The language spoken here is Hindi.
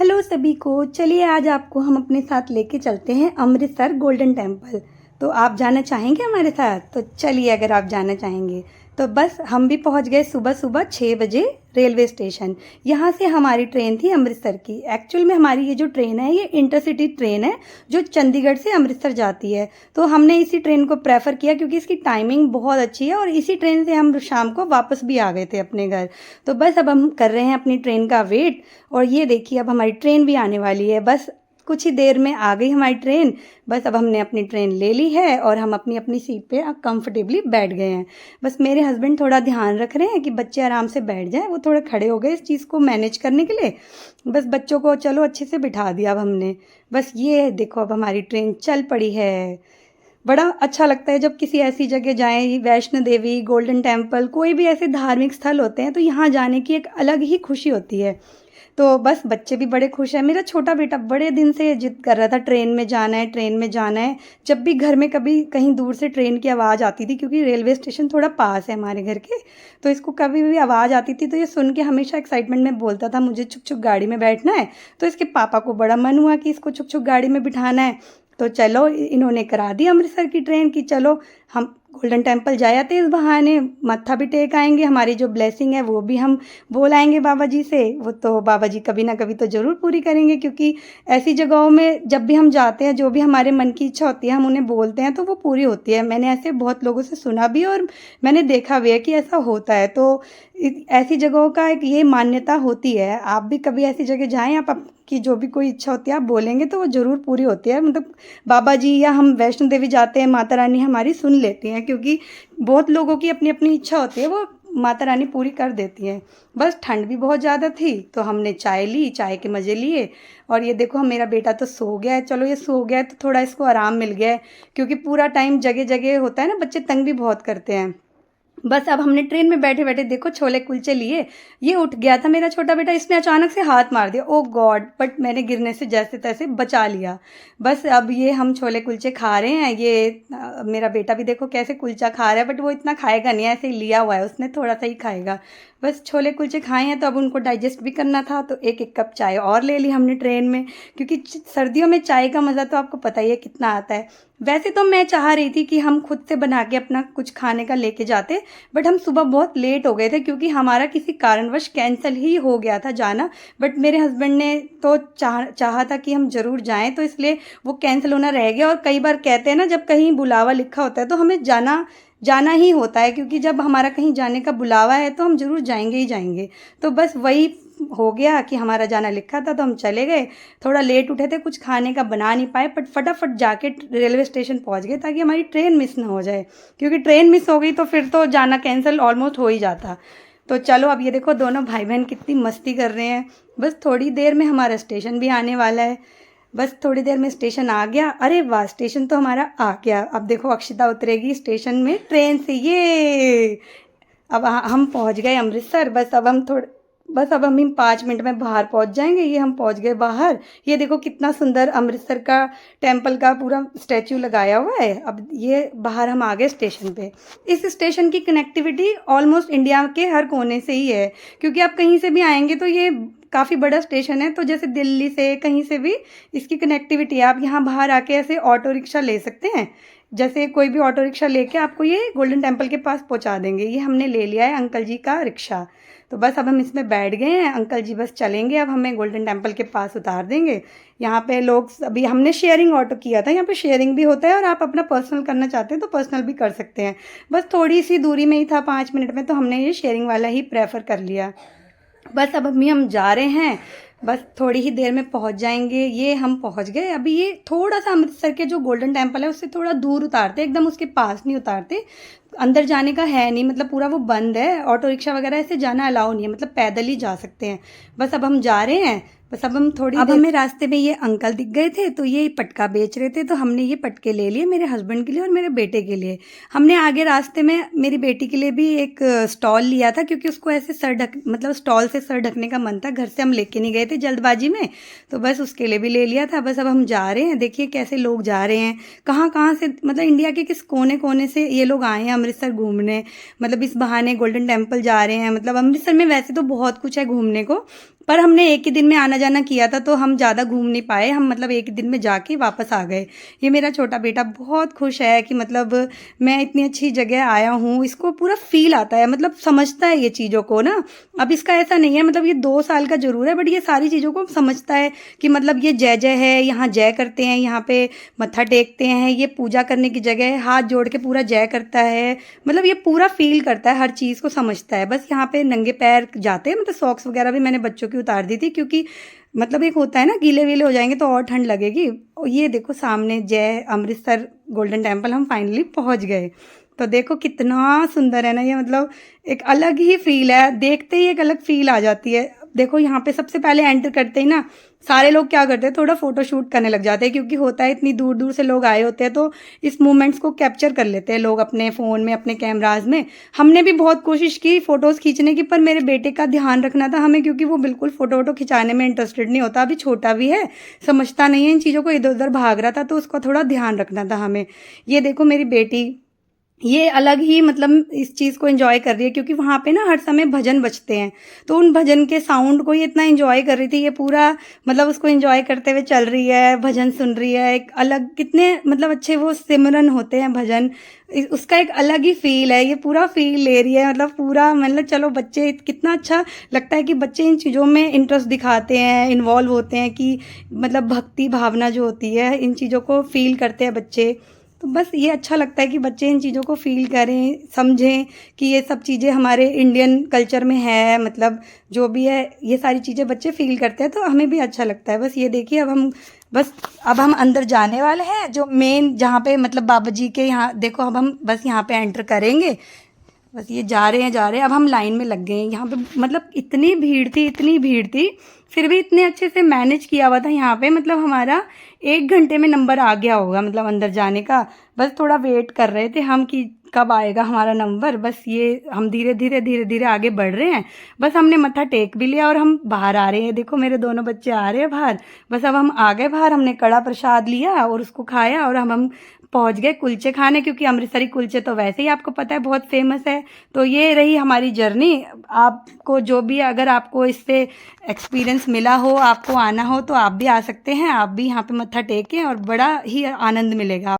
हेलो सभी को। चलिए आज आपको हम अपने साथ लेके चलते हैं अमृतसर गोल्डन टेम्पल। तो आप जाना चाहेंगे हमारे साथ? तो चलिए, अगर आप जाना चाहेंगे तो बस हम भी पहुंच गए सुबह सुबह 6 बजे रेलवे स्टेशन। यहाँ से हमारी ट्रेन थी अमृतसर की। एक्चुअल में हमारी ये जो ट्रेन है ये इंटरसिटी ट्रेन है जो चंडीगढ़ से अमृतसर जाती है। तो हमने इसी ट्रेन को प्रेफर किया क्योंकि इसकी टाइमिंग बहुत अच्छी है और इसी ट्रेन से हम शाम को वापस भी आ गए थे अपने घर। तो बस अब हम कर रहे हैं अपनी ट्रेन का वेट। और ये देखिए अब हमारी ट्रेन भी आने वाली है। बस कुछ ही देर में आ गई हमारी ट्रेन। बस अब हमने अपनी ट्रेन ले ली है और हम अपनी अपनी सीट पे कंफर्टेबली बैठ गए हैं। बस मेरे हस्बैंड थोड़ा ध्यान रख रहे हैं कि बच्चे आराम से बैठ जाएं। वो थोड़े खड़े हो गए इस चीज़ को मैनेज करने के लिए। बस बच्चों को चलो अच्छे से बिठा दिया अब हमने। बस ये देखो अब हमारी ट्रेन चल पड़ी है। बड़ा अच्छा लगता है जब किसी ऐसी जगह जाएं, वैष्णो देवी, गोल्डन टेम्पल, कोई भी ऐसे धार्मिक स्थल होते हैं तो यहाँ जाने की एक अलग ही खुशी होती है। तो बस बच्चे भी बड़े खुश हैं। मेरा छोटा बेटा बड़े दिन से जिद कर रहा था ट्रेन में जाना है, ट्रेन में जाना है। जब भी घर में कभी कहीं दूर से ट्रेन की आवाज़ आती थी, क्योंकि रेलवे स्टेशन थोड़ा पास है हमारे घर के, तो इसको कभी भी आवाज़ आती थी तो ये सुन के हमेशा एक्साइटमेंट में बोलता था मुझे छुक छुक गाड़ी में बैठना है। तो इसके पापा को बड़ा मन हुआ कि इसको छुक छुक गाड़ी में बिठाना है। तो चलो इन्होंने करा दी अमृतसर की ट्रेन की। चलो हम गोल्डन टेम्पल जाए आते इस बहाने, मत्था भी टेक आएंगे, हमारी जो ब्लेसिंग है वो भी हम बोल आएंगे बाबा जी से। वो तो बाबा जी कभी ना कभी तो ज़रूर पूरी करेंगे, क्योंकि ऐसी जगहों में जब भी हम जाते हैं जो भी हमारे मन की इच्छा होती है हम उन्हें बोलते हैं तो वो पूरी होती है। मैंने ऐसे बहुत लोगों से सुना भी और मैंने देखा भी है कि ऐसा होता है। तो ऐसी जगहों का एक ये मान्यता होती है। आप भी कभी ऐसी जगह जाएं, आप आपकी जो भी कोई इच्छा होती है आप बोलेंगे तो वो ज़रूर पूरी होती है। मतलब बाबा जी या हम वैष्णो देवी जाते हैं, माता रानी हमारी सुन लेती हैं, क्योंकि बहुत लोगों की अपनी अपनी इच्छा होती है, वो माता रानी पूरी कर देती हैं। बस ठंड भी बहुत ज़्यादा थी तो हमने चाय ली, चाय के मज़े लिए। और ये देखो मेरा बेटा तो सो गया है। चलो ये सो गया है तो थोड़ा इसको आराम मिल गया है, क्योंकि पूरा टाइम जगह जगह होता है ना, बच्चे तंग भी बहुत करते हैं। बस अब हमने ट्रेन में बैठे बैठे देखो छोले कुलचे लिए। ये उठ गया था मेरा छोटा बेटा, इसने अचानक से हाथ मार दिया, ओ गॉड, बट मैंने गिरने से जैसे तैसे बचा लिया। बस अब ये हम छोले कुलचे खा रहे हैं। ये मेरा बेटा भी देखो कैसे कुलचा खा रहा है, बट वो इतना खाएगा नहीं, ऐसे ही लिया हुआ है उसने, थोड़ा सा ही खाएगा। बस छोले कुलचे खाए हैं तो अब उनको डाइजेस्ट भी करना था, तो एक एक कप चाय और ले ली हमने ट्रेन में, क्योंकि सर्दियों में चाय का मज़ा तो आपको पता ही है कितना आता है। वैसे तो मैं चाह रही थी कि हम खुद से बना के अपना कुछ खाने का लेके जाते, बट हम सुबह बहुत लेट हो गए थे क्योंकि हमारा किसी कारणवश कैंसिल ही हो गया था जाना। बट मेरे हस्बैंड ने तो चाहा था कि हम ज़रूर जाएं, तो इसलिए वो कैंसिल होना रह गया। और कई बार कहते हैं ना, जब कहीं बुलावा लिखा होता है तो हमें जाना जाना ही होता है, क्योंकि जब हमारा कहीं जाने का बुलावा है तो हम ज़रूर जाएंगे ही जाएंगे। तो बस वही हो गया कि हमारा जाना लिखा था तो हम चले गए। थोड़ा लेट उठे थे, कुछ खाने का बना नहीं पाए, बट फटाफट जाके रेलवे स्टेशन पहुंच गए ताकि हमारी ट्रेन मिस ना हो जाए, क्योंकि ट्रेन मिस हो गई तो फिर तो जाना कैंसिल ऑलमोस्ट हो ही जाता। तो चलो अब ये देखो दोनों भाई बहन कितनी मस्ती कर रहे हैं। बस थोड़ी देर में हमारा स्टेशन भी आने वाला है। बस थोड़ी देर में स्टेशन आ गया। अरे वाह, स्टेशन तो हमारा आ गया। अब देखो अक्षिता उतरेगी स्टेशन में ट्रेन से। ये अब हम पहुंच गए अमृतसर। बस अब हम 5 मिनट में बाहर पहुंच जाएंगे। ये हम पहुंच गए बाहर। ये देखो कितना सुंदर अमृतसर का टेम्पल का पूरा स्टैचू लगाया हुआ है। अब ये बाहर हम आ गए स्टेशन पे। इस स्टेशन की कनेक्टिविटी ऑलमोस्ट इंडिया के हर कोने से ही है, क्योंकि आप कहीं से भी आएंगे तो ये काफ़ी बड़ा स्टेशन है। तो जैसे दिल्ली से कहीं से भी इसकी कनेक्टिविटी है। आप यहाँ बाहर आके ऐसे ऑटो रिक्शा ले सकते हैं। जैसे कोई भी ऑटो रिक्शा लेके आपको ये गोल्डन टेम्पल के पास पहुँचा देंगे। ये हमने ले लिया है अंकल जी का रिक्शा। तो बस अब हम इसमें बैठ गए हैं। अंकल जी बस चलेंगे, अब हमें गोल्डन टेम्पल के पास उतार देंगे। यहाँ पे लोग, अभी हमने शेयरिंग ऑटो किया था, यहाँ पे शेयरिंग भी होता है और आप अपना पर्सनल करना चाहते हैं तो पर्सनल भी कर सकते हैं। बस थोड़ी सी दूरी में ही था, 5 मिनट में, तो हमने ये शेयरिंग वाला ही प्रेफर कर लिया। बस अब अभी हम जा रहे हैं, बस थोड़ी ही देर में पहुंच जाएंगे। ये हम पहुंच गए। अभी ये थोड़ा सा अमृतसर के जो गोल्डन टेम्पल है उससे थोड़ा दूर उतारते, एकदम उसके पास नहीं उतारते। अंदर जाने का है नहीं, मतलब पूरा वो बंद है। ऑटो रिक्शा वगैरह ऐसे जाना अलाउ नहीं है, मतलब पैदल ही जा सकते हैं। बस अब हम जा रहे हैं। बस अब हम अब हमें रास्ते में ये अंकल दिख गए थे तो ये पटका बेच रहे थे, तो हमने ये पटके ले लिए मेरे हस्बैंड के लिए और मेरे बेटे के लिए। हमने आगे रास्ते में मेरी बेटी के लिए भी एक स्टॉल लिया था, क्योंकि उसको ऐसे मतलब स्टॉल से सर ढकने का मन था। घर से हम लेके नहीं गए थे जल्दबाजी में, तो बस उसके लिए भी ले लिया था। बस अब हम जा रहे हैं। देखिए कैसे लोग जा रहे हैं, कहाँ कहाँ से, मतलब इंडिया के किस कोने कोने से ये लोग आए हैं अमृतसर घूमने। मतलब इस बहाने गोल्डन टेम्पल जा रहे हैं। मतलब अमृतसर में वैसे तो बहुत कुछ है घूमने को, पर हमने एक ही दिन में आना जाना किया था तो हम ज़्यादा घूम नहीं पाए, हम मतलब एक ही दिन में जाके वापस आ गए। ये मेरा छोटा बेटा बहुत खुश है कि मतलब मैं इतनी अच्छी जगह आया हूँ, इसको पूरा फ़ील आता है, मतलब समझता है ये चीज़ों को ना। अब इसका ऐसा नहीं है, मतलब ये 2 साल का ज़रूर है बट ये सारी चीज़ों को समझता है कि मतलब ये जय जय है, यहाँ जय करते हैं, यहाँ पे मत्था टेकते हैं, ये पूजा करने की जगह है, हाथ जोड़ के पूरा जय करता है, मतलब ये पूरा फ़ील करता है, हर चीज़ को समझता है। बस यहाँ पे नंगे पैर जाते हैं, मतलब सॉक्स वगैरह भी मैंने बच्चों की उतार दी थी क्योंकि मतलब एक होता है ना गीले वीले हो जाएंगे तो और ठंड लगेगी। और ये देखो सामने जय अमृतसर गोल्डन टेम्पल हम फाइनली पहुंच गए। तो देखो कितना सुंदर है ना ये, मतलब एक अलग ही फील है, देखते ही एक अलग फील आ जाती है। देखो यहाँ पे सबसे पहले एंटर करते ही ना सारे लोग क्या करते हैं, थोड़ा फोटो शूट करने लग जाते हैं क्योंकि होता है इतनी दूर दूर से लोग आए होते हैं तो इस मोमेंट्स को कैप्चर कर लेते हैं लोग अपने फ़ोन में, अपने कैमराज में। हमने भी बहुत कोशिश की फ़ोटोज़ खींचने की, पर मेरे बेटे का ध्यान रखना था हमें क्योंकि वो बिल्कुल फ़ोटो वोटो खिंचाने में इंटरेस्टेड नहीं होता, अभी छोटा भी है, समझता नहीं है इन चीज़ों को, इधर उधर भाग रहा था तो उसका थोड़ा ध्यान रखना था हमें। ये देखो मेरी बेटी ये अलग ही मतलब इस चीज़ को एंजॉय कर रही है क्योंकि वहाँ पे ना हर समय भजन बजते हैं, तो उन भजन के साउंड को ये इतना एंजॉय कर रही थी, ये पूरा मतलब उसको एंजॉय करते हुए चल रही है, भजन सुन रही है। एक अलग कितने मतलब अच्छे वो सिमरन होते हैं भजन, उसका एक अलग ही फील है, ये पूरा फील ले रही है, मतलब पूरा मतलब चलो बच्चे कितना अच्छा लगता है कि बच्चे इन चीज़ों में इंटरेस्ट दिखाते हैं, इन्वॉल्व होते हैं कि मतलब भक्ति भावना जो होती है इन चीज़ों को फील करते हैं बच्चे। तो बस ये अच्छा लगता है कि बच्चे इन चीज़ों को फ़ील करें, समझें कि ये सब चीज़ें हमारे इंडियन कल्चर में है, मतलब जो भी है ये सारी चीज़ें बच्चे फ़ील करते हैं तो हमें भी अच्छा लगता है। बस ये देखिए अब हम अंदर जाने वाले हैं, जो मेन जहाँ पे मतलब बाबा जी के यहाँ देखो, अब हम बस यहाँ पे एंटर करेंगे। बस ये जा रहे हैं, अब हम लाइन में लग गए हैं। यहाँ पे मतलब इतनी भीड़ थी, फिर भी इतने अच्छे से मैनेज किया हुआ था यहाँ पे, मतलब हमारा 1 घंटे में नंबर आ गया होगा मतलब अंदर जाने का। बस थोड़ा वेट कर रहे थे हम कि कब आएगा हमारा नंबर। बस ये हम धीरे धीरे आगे बढ़ रहे हैं। बस हमने मत्था टेक भी लिया और हम बाहर आ रहे हैं, देखो मेरे दोनों बच्चे आ रहे हैं बाहर। बस अब हम आ गए बाहर, हमने कड़ा प्रसाद लिया और उसको खाया और हम पहुंच गए कुलचे खाने, क्योंकि अमृतसरी कुलचे तो वैसे ही आपको पता है बहुत फेमस है। तो ये रही हमारी जर्नी। आपको जो भी अगर आपको इससे एक्सपीरियंस मिला हो, आपको आना हो तो आप भी आ सकते हैं, आप भी यहाँ पे मत्था टेकें और बड़ा ही आनंद मिलेगा।